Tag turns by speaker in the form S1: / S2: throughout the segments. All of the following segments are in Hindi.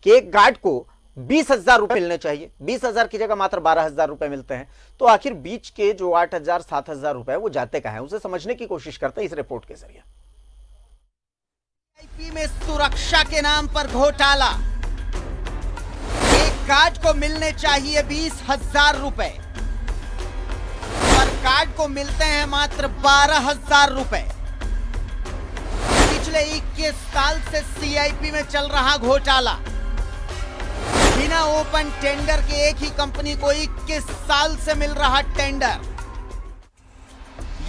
S1: कि एक गार्ड को 20,000 रुपए मिलने चाहिए, 20,000 की जगह मात्र 12,000 रुपए मिलते हैं, तो आखिर बीच के जो 8,000 7,000 रुपए वो जाते कहां हैं, उसे समझने की कोशिश करते हैं इस रिपोर्ट के जरिए।
S2: वीआईपी में सुरक्षा के नाम पर घोटाला, एक गार्ड को मिलने चाहिए 20,000 रुपए, पर गार्ड को मिलते हैं मात्र 12,000 रुपए। पिछले 21 साल से सीआईपी में चल रहा घोटाला, बिना ओपन टेंडर के एक ही कंपनी को 21 साल से मिल रहा टेंडर।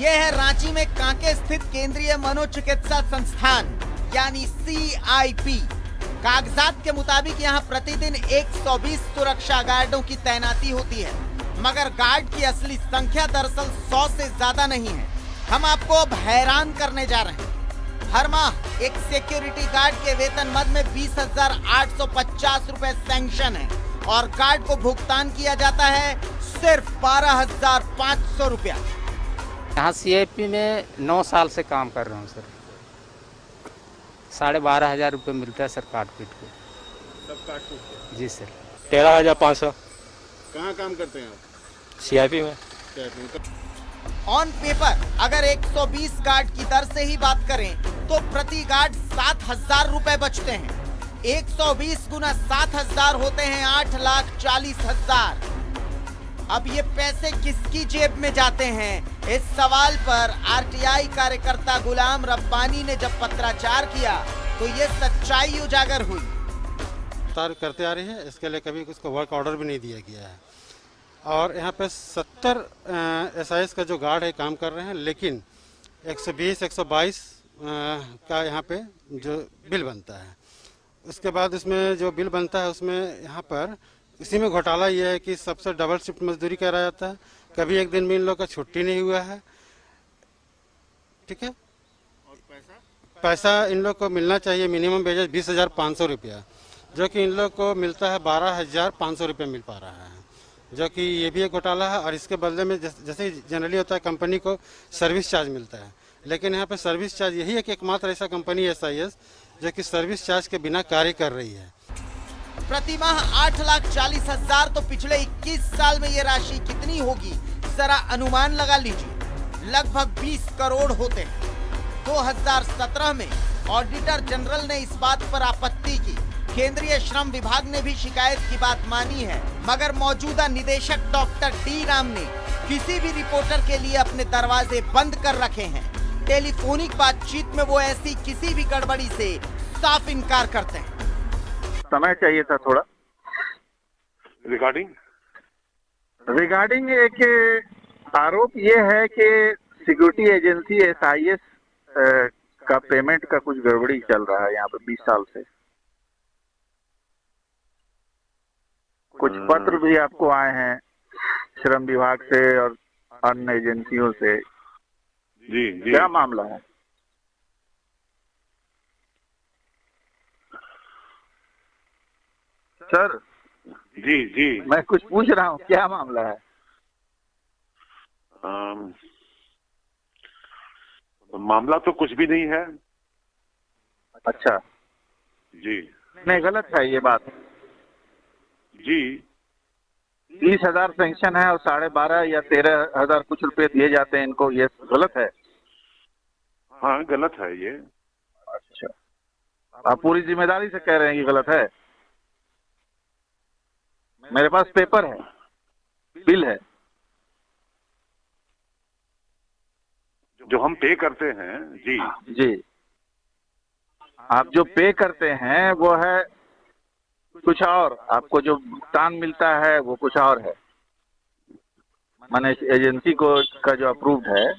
S2: यह है रांची में कांके स्थित केंद्रीय मनोचिकित्सा संस्थान यानी सीआईपी। कागजात के मुताबिक यहां प्रतिदिन 120 सुरक्षा गार्डों की तैनाती होती है, मगर गार्ड की असली संख्या दरअसल 100 से ज्यादा नहीं है। हम आपको अब हैरान करने जा रहे हैं। हर माह एक सिक्योरिटी गार्ड के वेतन मद में 20,850 रुपए सैंक्शन है और गार्ड को भुगतान किया जाता है सिर्फ 12,500 रुपया।
S3: यहाँ सीआईपी में 9 साल से काम कर रहा हूँ सर। 12,500 रुपये मिलता है सर काट पीट को।
S4: सब काट पीट
S3: जी सर।
S5: 13,500।
S4: कहाँ काम करते हैं आप?
S5: सीआईपी में।
S2: ऑन पेपर अगर 120 गार्ड की दर से ही बात करें तो प्रति गार्ड 7,000 रुपए बचते हैं। 120 गुना 7,000 होते हैं 8,40,000। अब ये पैसे किसकी जेब में जाते हैं, इस सवाल पर आरटीआई कार्यकर्ता गुलाम रब्बानी ने जब पत्राचार किया तो ये सच्चाई उजागर हुई।
S6: करते आ रही है, इसके लिए कभी उसको वर्क ऑर्डर भी नहीं दिया गया है और यहाँ पे 70 एसआईएस का जो गार्ड है काम कर रहे हैं, लेकिन 120 122 का यहाँ पे जो बिल बनता है, उसके बाद उसमें जो बिल बनता है उसमें यहाँ पर इसी में घोटाला ये है कि सबसे डबल शिफ्ट मजदूरी करा जाता है। कभी एक दिन भी इन लोग का छुट्टी नहीं हुआ है। ठीक है,
S4: और
S6: पैसा इन लोग को मिलना चाहिए मिनिमम वेजेस 20,500 रुपया, जो कि इन लोग को मिलता है 12,500 रुपये मिल पा रहा है, जो कि ये भी एक घोटाला है। और इसके बदले में जैसे जनरली होता है कंपनी को सर्विस चार्ज मिलता है, लेकिन यहाँ पे सर्विस चार्ज यही है कि एकमात्र ऐसा कंपनी है एसआईएस जो कि सर्विस चार्ज के बिना कार्य कर रही है।
S2: प्रति माह 8,40,000, तो पिछले 21 साल में ये राशि कितनी होगी जरा अनुमान लगा लीजिए। लगभग 20 करोड़ होते हैं। 2017 में ऑडिटर जनरल ने इस बात पर आपत्ति की। केंद्रीय श्रम विभाग ने भी शिकायत की बात मानी है, मगर मौजूदा निदेशक डॉक्टर डी राम ने किसी भी रिपोर्टर के लिए अपने दरवाजे बंद कर रखे हैं। टेलीफोनिक बातचीत में वो ऐसी किसी भी गड़बड़ी से साफ इनकार करते हैं।
S7: समय चाहिए था थोड़ा। रिगार्डिंग एक आरोप ये है कि सिक्योरिटी एजेंसी एसआईएस का पेमेंट का कुछ गड़बड़ी चल रहा है यहाँ पे 20 साल से। कुछ पत्र भी आपको आए हैं श्रम विभाग से और अन्य एजेंसियों से।
S4: जी जी,
S7: क्या मामला है? सर
S4: जी जी,
S7: मैं कुछ पूछ रहा हूँ, क्या मामला है?
S4: मामला तो कुछ भी नहीं है।
S7: अच्छा
S4: जी
S7: नहीं, गलत है ये बात।
S4: जी,
S7: 30,000 सेंक्शन है और 12.5 या 13,000 कुछ रुपए दिए जाते हैं इनको, ये गलत है?
S4: हाँ गलत है ये।
S7: अच्छा, आप पूरी जिम्मेदारी से कह रहे हैं कि गलत है? मेरे पास पेपर है, बिल है।
S4: जो हम पे करते हैं जी
S7: जी, आप जो पे करते हैं वो है कुछ और, आपको जो भुगतान मिलता है वो कुछ और है। माने एजेंसी को का जो अप्रूव्ड है,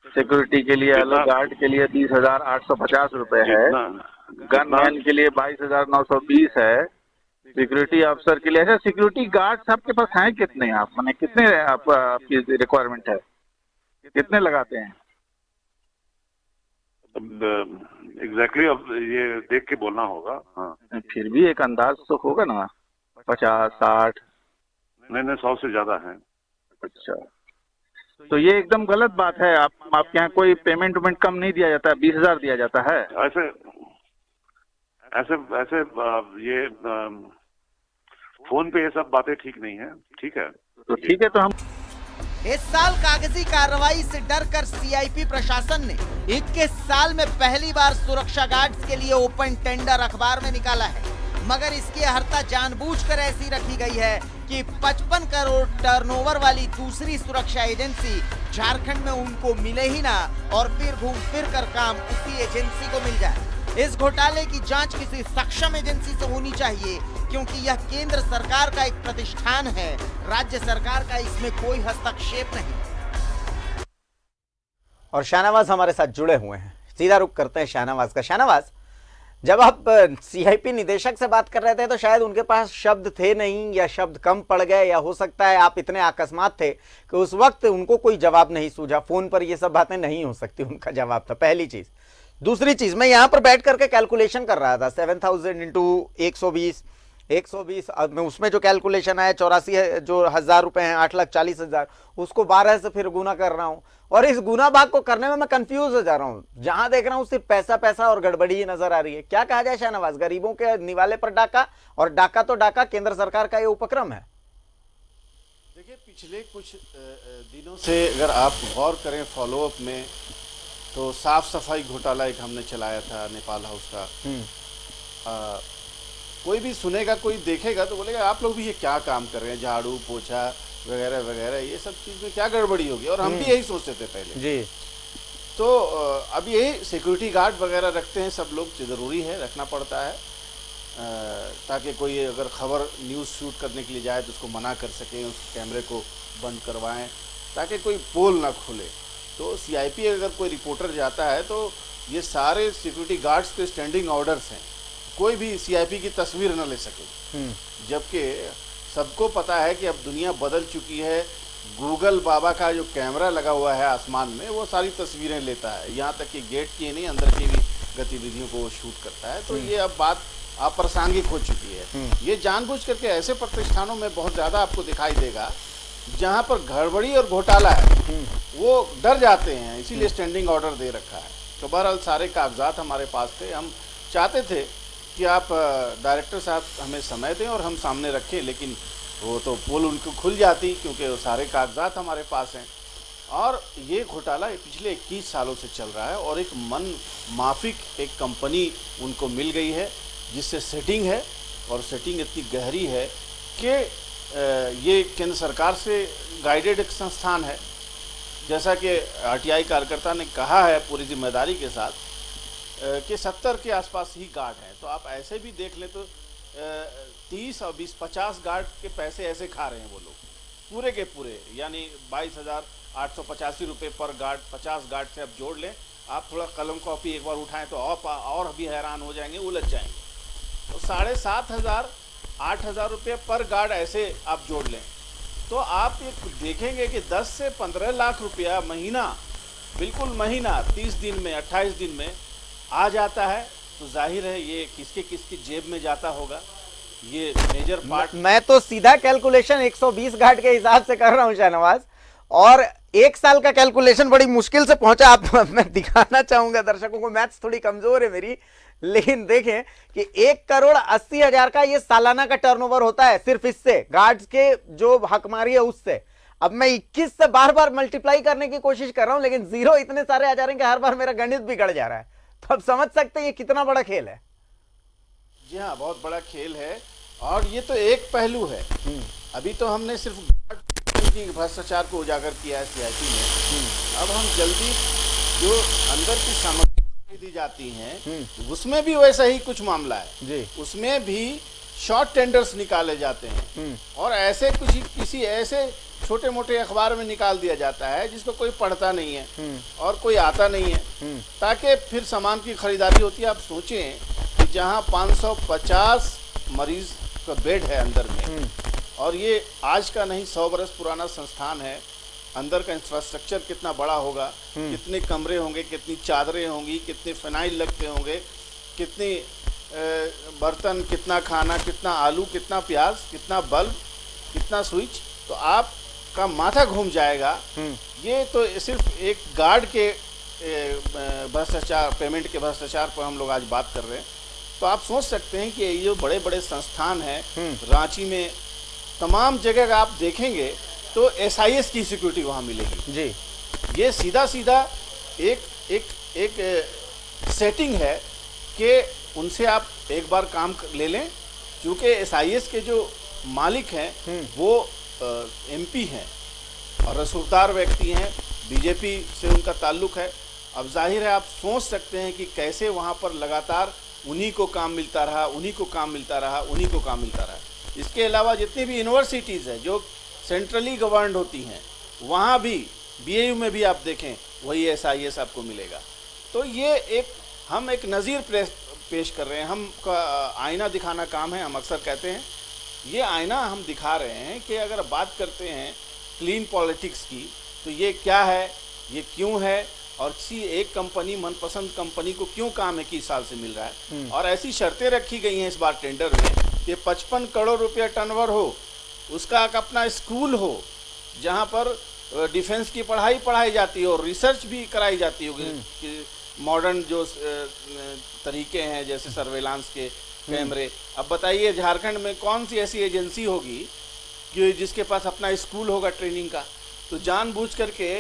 S7: सिक्योरिटी के लिए अलग, गार्ड के लिए 30,850 रुपए है, गनमैन के लिए 22,920 है, सिक्योरिटी अफसर के लिए। ऐसे सिक्योरिटी गार्ड्स आपके पास हैं कितने? आप माने कितने आपकी रिक्वायरमेंट है, कितने लगाते हैं?
S4: एग्जैक्टली अब ये देख के बोलना होगा। हाँ
S7: फिर भी एक अंदाज तो होगा ना, 50 60?
S4: नहीं 100 से ज्यादा है।
S7: अच्छा, तो ये एकदम गलत बात है। आपके यहाँ कोई पेमेंट वेमेंट कम नहीं दिया जाता है? 20,000 दिया जाता है?
S4: ऐसे ऐसे ये फोन पे ये सब बातें ठीक नहीं है। ठीक है,
S7: तो ठीक है, तो हम
S2: इस साल कागजी कार्रवाई से डरकर सीआईपी प्रशासन ने 21 साल में पहली बार सुरक्षा गार्ड्स के लिए ओपन टेंडर अखबार में निकाला है, मगर इसकी अर्हता जानबूझकर ऐसी रखी गई है कि 55 करोड़ टर्नओवर वाली दूसरी सुरक्षा एजेंसी झारखंड में उनको मिले ही ना और फिर घूम फिर कर काम उसी एजेंसी को मिल जाए। इस घोटाले की जांच किसी सक्षम एजेंसी से होनी चाहिए, क्योंकि यह केंद्र सरकार का एक प्रतिष्ठान है, राज्य सरकार का इसमें कोई हस्तक्षेप नहीं।
S1: और शाहनवाज हमारे साथ जुड़े हुए हैं, सीधा रुख करते हैं शाहनवाज का। शाहनवाज, जब आप सीआईपी निदेशक से बात कर रहे थे तो शायद उनके पास शब्द थे नहीं, या शब्द कम पड़ गए, या हो सकता है आप इतने अकस्मात थे कि उस वक्त उनको कोई जवाब नहीं सूझा। फोन पर ये सब बातें नहीं हो सकती, उनका जवाब था, पहली चीज। दूसरी चीज, मैं यहां पर बैठ करके कैलकुलेशन कर रहा था, 7000 इंटू 120 अब उसमें जो कैलकुलेशन आया 84 जो हजार रुपए हैं, 8,40,000, उसको 12 से फिर गुना कर रहा हूं, और इस गुना भाग को करने में मैं कंफ्यूज हो जा रहा हूं। जहां देख रहा हूं सिर्फ पैसा पैसा और गड़बड़ी ही नजर आ रही है। क्या कहा जाए शाहनवाज, गरीबों के निवाले पर डाका, और डाका तो डाका, केंद्र सरकार का ये उपक्रम है।
S5: देखिए, पिछले कुछ दिनों से अगर आप गौर करें फॉलोअप में, तो साफ सफाई घोटाला एक हमने चलाया था नेपाल हाउस का। कोई भी सुनेगा, कोई देखेगा तो बोलेगा आप लोग भी ये क्या काम कर रहे हैं, झाड़ू पोछा वगैरह वगैरह, ये सब चीज़ में क्या गड़बड़ी होगी। और हम भी यही सोचते थे पहले
S1: जी।
S5: तो अब यही सिक्योरिटी गार्ड वगैरह रखते हैं सब लोग, ज़रूरी है, रखना पड़ता है, ताकि कोई अगर खबर न्यूज़ शूट करने के लिए जाए तो उसको मना कर सकें, उस कैमरे को बंद करवाएं ताकि कोई पोल ना खुले। तो सीआईपी अगर कोई रिपोर्टर जाता है तो ये सारे सिक्योरिटी गार्ड्स के स्टैंडिंग ऑर्डर्स हैं, कोई भी सीआईपी की तस्वीर न ले सके। जबकि सबको पता है कि अब दुनिया बदल चुकी है, गूगल बाबा का जो कैमरा लगा हुआ है आसमान में, वो सारी तस्वीरें लेता है, यहाँ तक कि गेट की नहीं अंदर की भी गतिविधियों को वो शूट करता है। तो ये अब बात अप्रासंगिक हो चुकी है। ये जानबूझ करके ऐसे प्रतिष्ठानों में बहुत ज़्यादा आपको दिखाई देगा जहाँ पर गड़बड़ी और घोटाला है, वो डर जाते हैं, इसीलिए स्टैंडिंग ऑर्डर दे रखा है। तो बहरहाल सारे कागजात हमारे पास थे, हम चाहते थे कि आप डायरेक्टर साहब हमें समय दें और हम सामने रखें, लेकिन वो तो पोल उनको खुल जाती, क्योंकि वो सारे कागजात हमारे पास हैं। और ये घोटाला पिछले 21 सालों से चल रहा है, और एक मन माफिक एक कंपनी उनको मिल गई है जिससे सेटिंग है, और सेटिंग इतनी गहरी है कि ये केंद्र सरकार से गाइडेड एक संस्थान है। जैसा कि आरटीआई कार्यकर्ता ने कहा है पूरी जिम्मेदारी के साथ कि 70 के आसपास ही गार्ड हैं। तो आप ऐसे भी देख लें तो 30 और 20-50 गार्ड के पैसे ऐसे खा रहे हैं वो लोग, पूरे के पूरे, यानी 22,885 रुपये पर गार्ड। 50 गार्ड से आप जोड़ लें, आप थोड़ा कलम कॉपी एक बार उठाएं तो और भी हैरान हो जाएंगे, उलझ जाएंगे। तो 7,500 8,000 रुपये पर गार्ड ऐसे आप जोड़ लें तो आप ये देखेंगे कि 10 से 15 लाख रुपया महीना, बिल्कुल महीना, 30 दिन में 28 दिन में आ जाता है। तो जाहिर है ये किसके किसकी जेब में जाता होगा, ये मेजर पार्ट।
S1: मैं तो सीधा कैलकुलेशन 120 गार्ड के हिसाब से कर रहा हूं शाहनवाज, और एक साल का कैलकुलेशन बड़ी मुश्किल से पहुंचा। आप मैं दिखाना चाहूंगा दर्शकों को, मैथ्स थोड़ी कमजोर है मेरी, लेकिन देखें कि 1,80,00,000 का ये सालाना का टर्नओवर होता है सिर्फ इससे, गार्ड्स के जो हकमारी है उससे। अब मैं 21 से बार बार मल्टीप्लाई करने की कोशिश कर रहा हूं, लेकिन जीरो इतने सारे आ जा रहे हैं कि हर बार मेरा गणित बिगड़ जा रहा है। तो अब समझ सकते हैं ये कितना बड़ा खेल है।
S5: जी हाँ, बहुत बड़ा खेल है, और ये तो एक पहलू है। अभी तो हमने सिर्फ भ्रष्टाचार को उजागर किया है सीआईपी में। अब हम जल्दी जो अंदर की सामग्री दी जाती हैं उसमें भी वैसा ही कुछ मामला है जी। उसमें भी शॉर्ट टेंडर्स निकाले जाते हैं, और ऐसे किसी ऐसे छोटे मोटे अखबार में निकाल दिया जाता है जिसको कोई पढ़ता नहीं है और कोई आता नहीं है, ताकि फिर सामान की खरीदारी होती है। आप सोचें कि जहां 550 मरीज का बेड है अंदर में, और ये आज का नहीं 100 बरस पुराना संस्थान है, अंदर का इंफ्रास्ट्रक्चर कितना बड़ा होगा, कितने कमरे होंगे, कितनी चादरें होंगी, कितने फिनाइल लगते होंगे, कितनी बर्तन, कितना खाना, कितना आलू, कितना प्याज, कितना बल्ब, कितना स्विच, तो आपका माथा घूम जाएगा। ये तो सिर्फ एक गार्ड के भ्रष्टाचार, पेमेंट के भ्रष्टाचार पर हम लोग आज बात कर रहे हैं। तो आप सोच सकते हैं कि ये जो बड़े बड़े संस्थान हैं रांची में तमाम जगह आप देखेंगे तो SIS की सिक्योरिटी वहाँ मिलेगी
S1: जी।
S5: ये सीधा सीधा एक सेटिंग है कि उनसे आप एक बार काम ले लें, क्योंकि SIS के जो मालिक हैं वो MP हैं और रसूखदार व्यक्ति हैं, BJP से उनका ताल्लुक है। अब जाहिर है आप सोच सकते हैं कि कैसे वहाँ पर लगातार उन्हीं को काम मिलता रहा, उन्हीं को काम मिलता रहा, उन्हीं को काम मिलता रहा। इसके अलावा जितनी भी यूनिवर्सिटीज़ हैं जो सेंट्रली गवर्नड होती हैं, वहाँ भी BAU में भी आप देखें वही SIS आपको मिलेगा। तो ये हम एक नज़ीर पेश कर रहे हैं, हम आईना दिखाना काम है। हम अक्सर कहते हैं ये आईना हम दिखा रहे हैं कि अगर बात करते हैं क्लीन पॉलिटिक्स की तो ये क्या है, ये क्यों है, और किसी एक कंपनी मनपसंद कंपनी को क्यों काम 21 साल से मिल रहा है। और ऐसी शर्तें रखी गई हैं इस बार टेंडर में कि 55 करोड़ रुपया टर्नओवर हो, उसका एक अपना स्कूल हो जहां पर डिफेंस की पढ़ाई जाती हो, रिसर्च भी कराई जाती होगी कि मॉडर्न जो तरीके हैं जैसे सर्वेलांस के कैमरे। अब बताइए झारखंड में कौन सी ऐसी एजेंसी होगी कि जिसके पास अपना स्कूल होगा ट्रेनिंग का। तो जानबूझ करके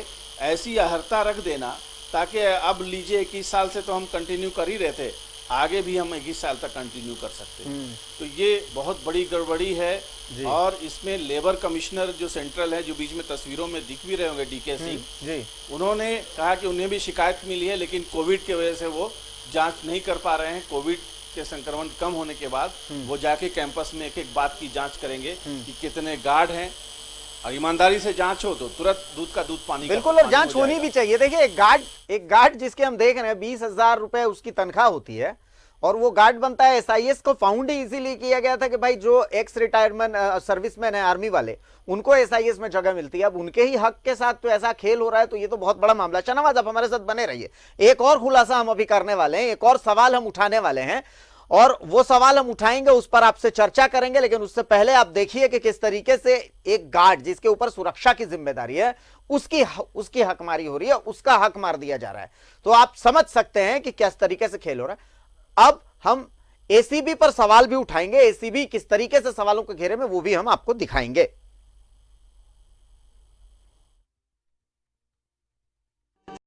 S5: ऐसी अहर्ता रख देना ताकि अब लीजिए 21 साल से तो हम कंटिन्यू कर ही रहे थे, आगे भी हम 21 साल तक कंटिन्यू कर सकते हैं। तो ये बहुत बड़ी गड़बड़ी है। और इसमें लेबर कमिश्नर जो सेंट्रल है, जो बीच में तस्वीरों में दिख भी रहे होंगे, DK सिंह, उन्होंने कहा कि उन्हें भी शिकायत मिली है, लेकिन कोविड की वजह से वो जांच नहीं कर पा रहे हैं। कोविड के संक्रमण कम होने के बाद वो जाके कैंपस में एक एक बात की जांच करेंगे कि कितने गार्ड हैं, और ईमानदारी से जांच हो तो तुरंत दूध का दूध पानी
S1: बिल्कुल, और जांच होनी भी चाहिए। देखिए एक गार्ड जिसके हम देख रहे हैं 20,000 रुपए उसकी तनख्वाह होती है, और वो गार्ड बनता है। SIS को फाउंड ही इसीलिए किया गया था कि भाई जो एक्स रिटायरमेंट सर्विसमैन है आर्मी वाले, उनको SIS में जगह मिलती है। अब उनके ही हक के साथ तो ऐसा खेल हो रहा है, तो ये तो बहुत बड़ा मामला। शाहनवाज आप हमारे साथ बने रहिए, एक और खुलासा हम अभी करने वाले हैं, एक और सवाल हम उठाने वाले हैं, और वो सवाल हम उठाएंगे, उस पर आपसे चर्चा करेंगे। लेकिन उससे पहले आप देखिए कि किस तरीके से एक गार्ड जिसके ऊपर सुरक्षा की जिम्मेदारी है, उसकी हकमारी हो रही है, उसका हक मार दिया जा रहा है। तो आप समझ सकते हैं कि किस तरीके से खेल हो रहा है। अब हम ACB पर सवाल भी उठाएंगे, ACB किस तरीके से सवालों के घेरे में, वो भी हम आपको दिखाएंगे।